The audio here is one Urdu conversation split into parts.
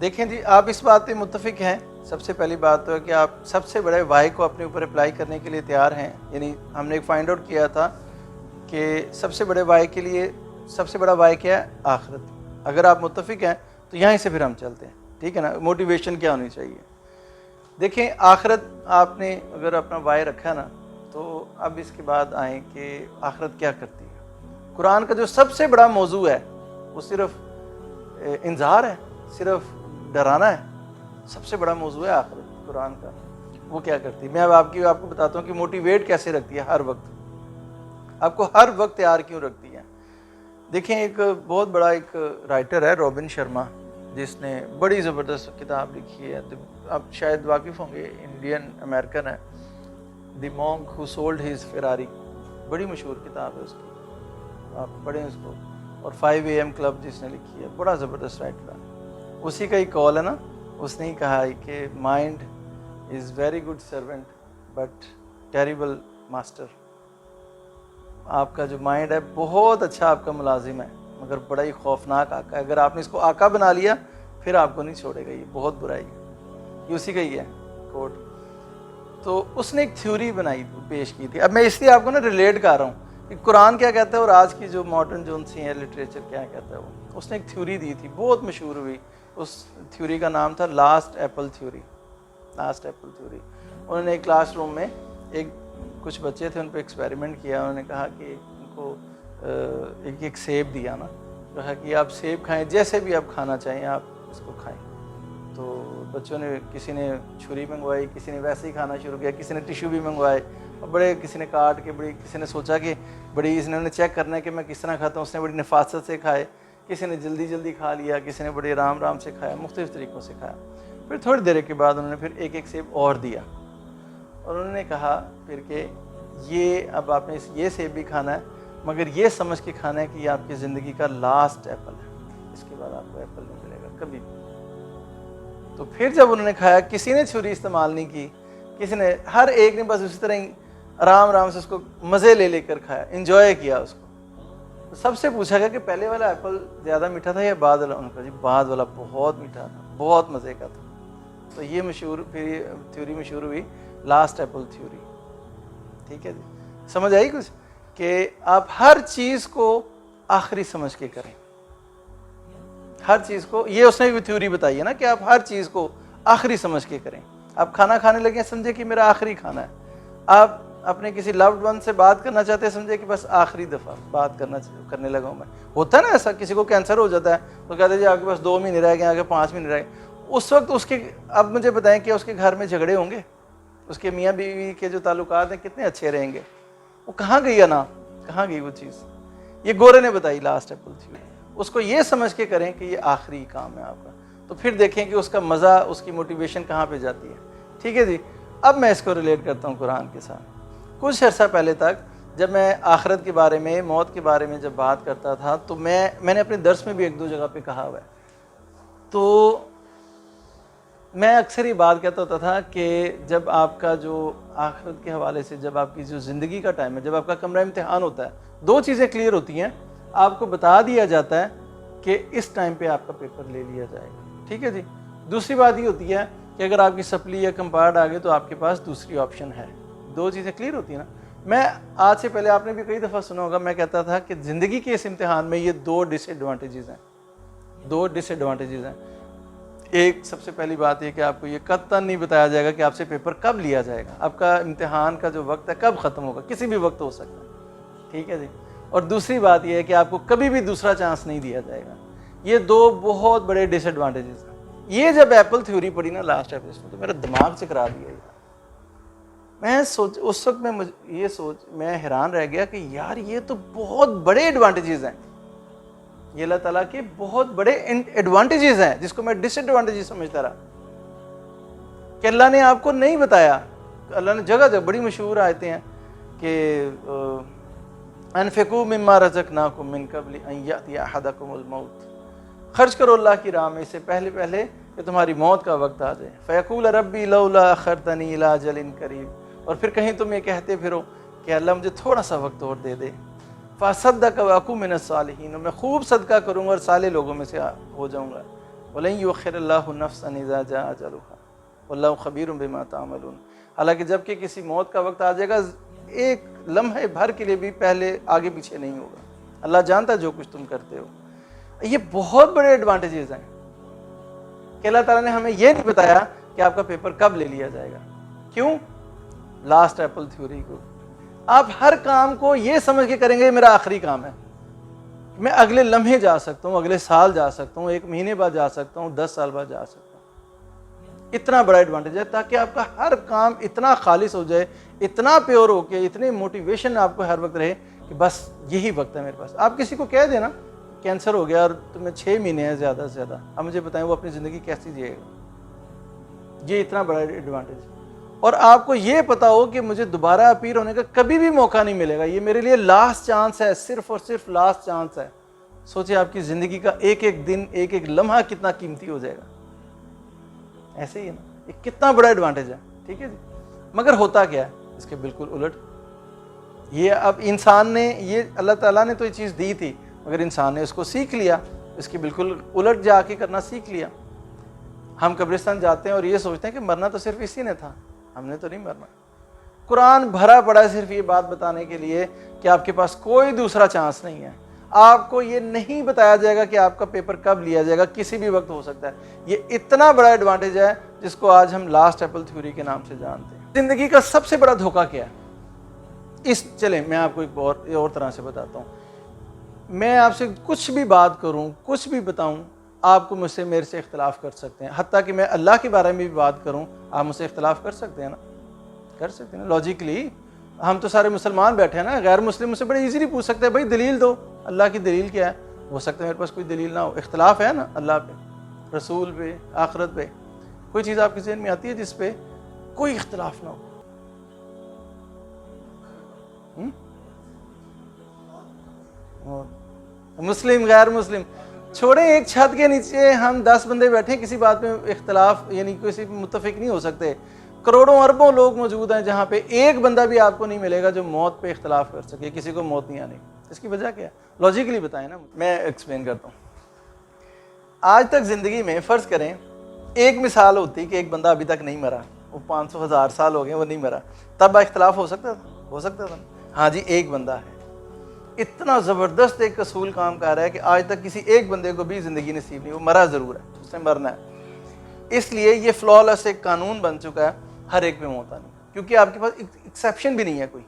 دیکھیں جی، آپ اس بات پہ متفق ہیں؟ سب سے پہلی بات تو ہے کہ آپ سب سے بڑے وائی کو اپنے اوپر اپلائی کرنے کے لیے تیار ہیں. یعنی ہم نے ایک فائنڈ آؤٹ کیا تھا کہ سب سے بڑے وائی کے لیے سب سے بڑا وائی کیا ہے؟ آخرت. اگر آپ متفق ہیں تو یہیں سے پھر ہم چلتے ہیں، ٹھیک ہے نا. موٹیویشن کیا ہونی چاہیے؟ دیکھیں، آخرت آپ نے اگر اپنا وائی رکھا نا، تو اب اس کے بعد آئیں کہ آخرت کیا کرتی ہے. قرآن کا جو سب سے بڑا موضوع ہے وہ صرف انذار ہے، صرف ڈرانا ہے. سب سے بڑا موضوع ہے آخرت قرآن کا. وہ کیا کرتی ہے؟ میں اب آپ کو بتاتا ہوں کہ موٹیویٹ کیسے رکھتی ہے ہر وقت. آپ کو ہر وقت تیار کیوں رکھتی ہے؟ دیکھیں، ایک بہت بڑا ایک رائٹر ہے روبن شرما، جس نے بڑی زبردست کتاب لکھی ہے. آپ شاید واقف ہوں گے، انڈین امریکن ہے. دی مونک ہو سولڈ ہز فراری، بڑی مشہور کتاب ہے اس کی، آپ پڑھیں اس کو. اور 5 AM کلب جس نے لکھی ہے، بڑا زبردست رائٹر ہے. اسی کا ہی کال ہے نا. اس نے ہی کہا ہے کہ mind is very good servant but terrible master. آپ کا جو مائنڈ ہے بہت اچھا آپ کا ملازم ہے، مگر بڑا ہی خوفناک آقا ہے. اگر آپ نے اس کو آقا بنا لیا پھر آپ کو نہیں چھوڑے گا. یہ بہت برائی ہے. یہ اسی کا ہی ہے کوٹ. تو اس نے ایک تھیوری بنائی پیش کی تھی. اب میں اس لیے آپ کو نا ریلیٹ کر رہا ہوں کہ قرآن کیا کہتا ہے اور آج کی جو ماڈرن جو سی ہیں لٹریچر کیا کہتا ہے. اس نے ایک تھیوری دی تھی، بہت مشہور ہوئی. اس تھیوری کا نام تھا last apple theory. Last apple theory. انہوں نے ایک کلاس روم میں کچھ بچے تھے، ان پہ ایکسپیریمنٹ کیا. انہوں نے کہا کہ ان کو ایک سیب دیا نا، کہا کہ آپ سیب کھائیں، جیسے بھی آپ کھانا چاہیں آپ اس کو کھائیں. تو بچوں نے، کسی نے چھری منگوائی، کسی نے ویسے ہی کھانا شروع کیا، کسی نے ٹیشو بھی منگوائے اور بڑے، کسی نے کاٹ کے بڑی، کسی نے سوچا کہ بڑی اس نے چیک کرنا ہے کہ میں کس طرح کھاتا ہوں. اس نے بڑی نفاست سے کھائے. کسی نے جلدی جلدی کھا لیا، کسی نے بڑے آرام سے کھایا، مختلف طریقوں سے کھایا. پھر تھوڑی دیر کے بعد انہوں نے پھر ایک سیب اور دیا اور انہوں نے کہا پھر کہ یہ اب آپ نے یہ سیب بھی کھانا ہے، مگر یہ سمجھ کے کھانا ہے کہ یہ آپ کی زندگی کا لاسٹ ایپل ہے. اس کے بعد آپ کو ایپل نہیں ملے گا کبھی بھی. تو پھر جب انہوں نے کھایا، کسی نے چھری استعمال نہیں کی، کسی نے، ہر ایک نے بس اسی طرح ہی آرام سے اس کو مزے لے کر کھایا، انجوائے کیا اس کو. تو سب سے پوچھا گیا کہ پہلے والا ایپل زیادہ میٹھا تھا یا بعد والا؟ انہوں نے کہا جی بعد والا بہت میٹھا تھا، بہت مزے کا تھا. تو یہ مشہور، پھر یہ تھیوری مشہور ہوئی لاسٹ ایپل تھیوری. ٹھیک ہے جی، سمجھ آئی کچھ؟ کہ آپ ہر چیز کو آخری سمجھ کے کریں. ہر چیز کو، یہ اس نے بھی تھیوری بتائی ہے نا کہ آپ ہر چیز کو آخری سمجھ کے کریں. آپ کھانا کھانے لگے سمجھے کہ میرا آخری کھانا ہے. آپ اپنے کسی لوڈ ون سے بات کرنا چاہتے ہیں، سمجھے کہ بس آخری دفعہ بات کرنے لگا ہوں میں. ہوتا ہے نا ایسا، کسی کو کینسر ہو جاتا ہے تو کہتے ہیں جی آپ کے پاس 2 مہینے رہ گئے، آگے 5 مہینے رہ گئے. اس وقت اس کے، اب مجھے بتائیں کہ اس کے گھر میں جھگڑے ہوں گے، اس کے میاں بیوی کے جو تعلقات ہیں کتنے اچھے رہیں گے. وہ کہاں گئی ہے نا، کہاں گئی وہ چیز؟ یہ گورے نے بتائی لاسٹ ایپل تھیوری. اس کو یہ سمجھ کے کریں کہ یہ آخری کام ہے آپ کا، تو پھر دیکھیں کہ اس کا مزہ، اس کی موٹیویشن کہاں پہ جاتی ہے. ٹھیک ہے جی. اب میں اس کو ریلیٹ کرتا ہوں قرآن کے ساتھ. کچھ عرصہ پہلے تک جب میں آخرت کے بارے میں، موت کے بارے میں جب بات کرتا تھا تو میں نے اپنے درس میں بھی 1-2 جگہ پہ کہا ہوا ہے. تو میں اکثر یہ بات کہتا ہوتا تھا کہ جب آپ کا جو آخرت کے حوالے سے، جب آپ کی جو زندگی کا ٹائم ہے، جب آپ کا کمرہ امتحان ہوتا ہے، 2 چیزیں کلیئر ہوتی ہیں. آپ کو بتا دیا جاتا ہے کہ اس ٹائم پہ آپ کا پیپر لے لیا جائے گا. ٹھیک ہے جی. دوسری بات یہ ہوتی ہے کہ اگر آپ کی سپلی یا کمپارٹ آ گئے تو آپ کے پاس دوسری آپشن ہے. 2 چیزیں کلیئر ہوتی ہیں نا. میں آج سے پہلے، آپ نے بھی کئی دفعہ سنا ہوگا، میں کہتا تھا کہ زندگی کے اس امتحان میں یہ 2 ڈس ایڈوانٹیجز ہیں. 2 ڈس ایڈوانٹیجز ہیں. ایک، سب سے پہلی بات یہ کہ آپ کو یہ قطعاً نہیں بتایا جائے گا کہ آپ سے پیپر کب لیا جائے گا. آپ کا امتحان کا جو وقت ہے کب ختم ہوگا، کسی بھی وقت ہو سکتا ہے. ٹھیک ہے جی. اور دوسری بات یہ ہے کہ آپ کو کبھی بھی دوسرا چانس نہیں دیا جائے گا. یہ 2 بہت بڑے ڈس ایڈوانٹیجز ہیں. یہ جب ایپل تھیوری پڑھی نا لاسٹ ایپل میں، تو میرا دماغ چکرا دیا. میں اس وقت میں حیران رہ گیا کہ یار یہ تو بہت بڑے ایڈوانٹیجز ہیں. یہ اللہ تعالیٰ کے بہت بڑے ایڈوانٹیجز ہیں جس کو میں ڈس ایڈوانٹیجز سمجھتا رہا کہ اللہ نے آپ کو نہیں بتایا. اللہ نے جگہ جگہ بڑی مشہور آیتیں ہیں کہ انفقوا مما رزقناکم من قبل ان یأتی احدکم الموت. خرچ کرو اللہ کی راہ میں اس سے پہلے کہ تمہاری موت کا وقت آ جائے. فیقول ربی لولا اخرتنی الی اجل قریب. اور پھر کہیں تم یہ کہتے پھرو کہ اللہ مجھے تھوڑا سا وقت اور دے دے. فاصدق واکن من الصالحین. میں خوب صدقہ کروں گا اور صالح لوگوں میں سے ہو جاؤں گا. وَلَن يُؤَخِّرَ اللَّهُ نَفْسًا إِذَا جَاءَ أَجَلُهَا وَاللَّهُ خَبِيرٌ بِمَا تَعْمَلُونَ. حالانکہ جب کہ کسی موت کا وقت آ جائے گا ایک لمحے بھر کے لیے بھی پہلے آگے پیچھے نہیں ہوگا. اللہ جانتا جو کچھ تم کرتے ہو. یہ بہت بڑے ایڈوانٹیجز ہیں کہ اللہ تعالیٰ نے ہمیں یہ نہیں بتایا کہ آپ کا پیپر کب لے لیا جائے گا. کیوں؟ لاسٹ ایپل تھیوری کو. آپ ہر کام کو یہ سمجھ کے کریں گے یہ میرا آخری کام ہے. میں اگلے لمحے جا سکتا ہوں, اگلے سال جا سکتا ہوں, 1 مہینے بعد جا سکتا ہوں, 10 سال بعد جا سکتا ہوں. اتنا بڑا ایڈوانٹیج ہے تاکہ آپ کا ہر کام اتنا خالص ہو جائے, اتنا پیور ہو کے, اتنے موٹیویشن آپ کو ہر وقت رہے کہ بس یہی وقت ہے میرے پاس. آپ کسی کو کہہ دیں نا کینسر ہو گیا اور تمہیں 6 مہینے ہیں زیادہ سے زیادہ, اب مجھے بتائیں وہ اپنی زندگی کیسی جیے گا. یہ اتنا بڑا ایڈوانٹیج ہے. اور آپ کو یہ پتا ہو کہ مجھے دوبارہ اپیئر ہونے کا کبھی بھی موقع نہیں ملے گا, یہ میرے لیے لاسٹ چانس ہے, صرف اور صرف لاسٹ چانس ہے. سوچیں آپ کی زندگی کا ایک ایک دن, ایک ایک لمحہ کتنا قیمتی ہو جائے گا. ایسے ہی ہے نا, یہ کتنا بڑا ایڈوانٹیج ہے. ٹھیک ہے جی. مگر ہوتا کیا ہے اس کے بالکل الٹ. یہ اب انسان نے, یہ اللہ تعالیٰ نے تو یہ چیز دی تھی مگر انسان نے اس کو سیکھ لیا, اس کی بالکل الٹ جا کے کرنا سیکھ لیا. ہم قبرستان جاتے ہیں اور یہ سوچتے ہیں کہ مرنا تو صرف اسی نے تھا, ہم نے تو نہیں مرنا. قرآن بھرا پڑا ہے صرف یہ بات بتانے کے لیے کہ آپ کے پاس کوئی دوسرا چانس نہیں ہے. آپ کو یہ نہیں بتایا جائے گا کہ آپ کا پیپر کب لیا جائے گا, کسی بھی وقت ہو سکتا ہے. یہ اتنا بڑا ایڈوانٹیج ہے جس کو آج ہم لاسٹ ایپل تھیوری کے نام سے جانتے ہیں. زندگی کا سب سے بڑا دھوکہ کیا ہے؟ چلیں میں آپ کو ایک اور طرح سے بتاتا ہوں. میں آپ سے کچھ بھی بات کروں, کچھ بھی بتاؤں, آپ کو مجھ سے, میرے سے اختلاف کر سکتے ہیں. حتیٰ کہ میں اللہ کے بارے میں بھی بات کروں, آپ مجھ سے اختلاف کر سکتے ہیں نا, کر سکتے ہیں نا لاجیکلی. ہم تو سارے مسلمان بیٹھے ہیں نا, غیر مسلم مجھ سے بڑے ایزیلی پوچھ سکتے ہیں بھائی دلیل دو, اللہ کی دلیل کیا ہے. ہو سکتا ہے میرے پاس کوئی دلیل نہ ہو. اختلاف ہے نا اللہ پہ, رسول پہ, آخرت پہ. کوئی چیز آپ کے ذہن میں آتی ہے جس پہ کوئی اختلاف نہ ہو؟ مسلم غیر مسلم چھوڑیں, ایک چھت کے نیچے ہم 10 بندے بیٹھے, کسی بات میں اختلاف یعنی کسی متفق نہیں ہو سکتے. کروڑوں اربوں لوگ موجود ہیں جہاں پہ ایک بندہ بھی آپ کو نہیں ملے گا جو موت پہ اختلاف کر سکے. کسی کو موت نہیں آنے کی. اس کی وجہ کیا ہے؟ لاجیکلی بتائیں نا. میں ایکسپلین کرتا ہوں. آج تک زندگی میں فرض کریں ایک مثال ہوتی کہ ایک بندہ ابھی تک نہیں مرا, وہ 500,000 سال ہو گئے وہ نہیں مرا, تب اختلاف ہو سکتا تھا؟ ہو سکتا تھا. ہاں جی, ایک بندہ ہے, اتنا زبردست ایک اصول کام کر رہا ہے کہ آج تک کسی ایک بندے کو بھی زندگی نصیب نہیں, وہ مرا ضرور ہے, اس نے مرنا ہے. اس لیے یہ فلالیس ایک قانون بن چکا ہے, ہر ایک پہ موت آنی, کیونکہ آپ کے پاس ایکسیپشن بھی نہیں ہے کوئی.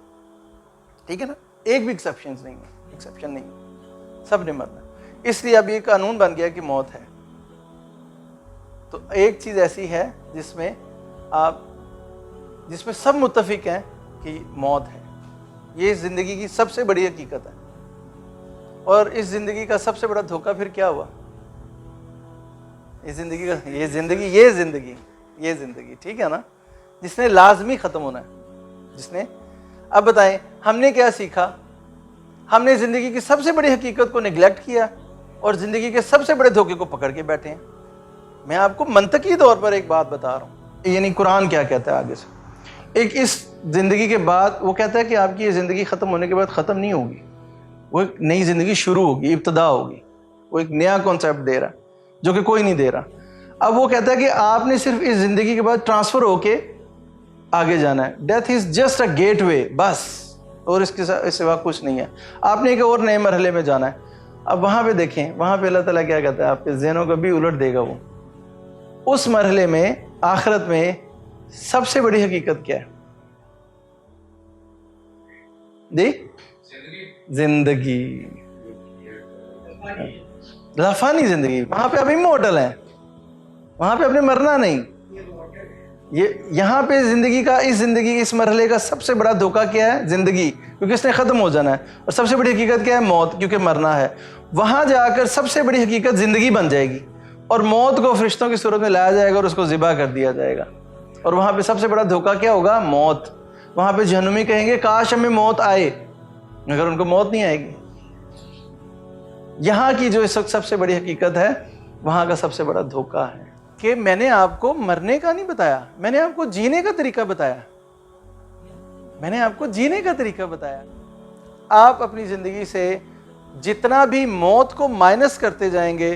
ٹھیک ہے نا, ایک بھی ایکسیپشن نہیں ہے, ایکسیپشن نہیں ہے, سب نے مرنا. اس لیے اب یہ قانون بن گیا کہ موت ہے. تو ایک چیز ایسی ہے جس میں سب متفق ہیں کہ موت ہے. یہ زندگی کی سب سے بڑی حقیقت ہے. اور اس زندگی کا سب سے بڑا دھوکہ پھر کیا ہوا؟ یہ زندگی ٹھیک ہے نا, جس نے لازمی ختم ہونا ہے, جس نے. اب بتائیں ہم نے کیا سیکھا؟ ہم نے زندگی کی سب سے بڑی حقیقت کو نگلیکٹ کیا اور زندگی کے سب سے بڑے دھوکے کو پکڑ کے بیٹھے ہیں. میں آپ کو منطقی طور پر ایک بات بتا رہا ہوں, یعنی قرآن کیا کہتا ہے آگے سے. ایک اس زندگی کے بعد وہ کہتا ہے کہ آپ کی یہ زندگی ختم ہونے کے بعد ختم نہیں ہوگی, وہ ایک نئی زندگی شروع ہوگی, ابتدا ہوگی. وہ ایک نیا کانسیپٹ دے رہا ہے جو کہ کوئی نہیں دے رہا. اب وہ کہتا ہے کہ آپ نے صرف اس زندگی کے بعد ٹرانسفر ہو کے آگے جانا ہے. Death is just a gateway, بس, اور اس کے سوا کچھ نہیں ہے. آپ نے ایک اور نئے مرحلے میں جانا ہے. اب وہاں پہ دیکھیں, وہاں پہ اللہ تعالیٰ کیا کہتا ہے, آپ کے ذہنوں کو بھی الٹ دے گا. وہ اس مرحلے میں آخرت میں سب سے بڑی حقیقت کیا ہے؟ زندگی, لافانی زندگی. وہاں پہ ابھی موٹل ہے, وہاں پہ اپنے مرنا نہیں. یہاں پہ زندگی کا, اس مرحلے کا سب سے بڑا دھوکہ کیا ہے؟ زندگی, کیونکہ اس نے ختم ہو جانا ہے. اور سب سے بڑی حقیقت کیا ہے؟ موت, کیونکہ مرنا ہے. وہاں جا کر سب سے بڑی حقیقت زندگی بن جائے گی اور موت کو فرشتوں کی صورت میں لایا جائے گا اور اس کو ذبح کر دیا جائے گا. اور وہاں پہ سب سے بڑا دھوکہ کیا ہوگا؟ موت. وہاں پہ جہنمی کہیں گے کاش ہمیں موت آئے, مگر ان کو موت نہیں آئے گی. یہاں کی جو اس وقت سب سے بڑی حقیقت ہے, وہاں کا سب سے بڑا دھوکہ ہے کہ میں نے آپ کو مرنے کا نہیں بتایا, میں نے آپ کو جینے کا طریقہ بتایا. آپ اپنی زندگی سے جتنا بھی موت کو مائنس کرتے جائیں گے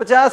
50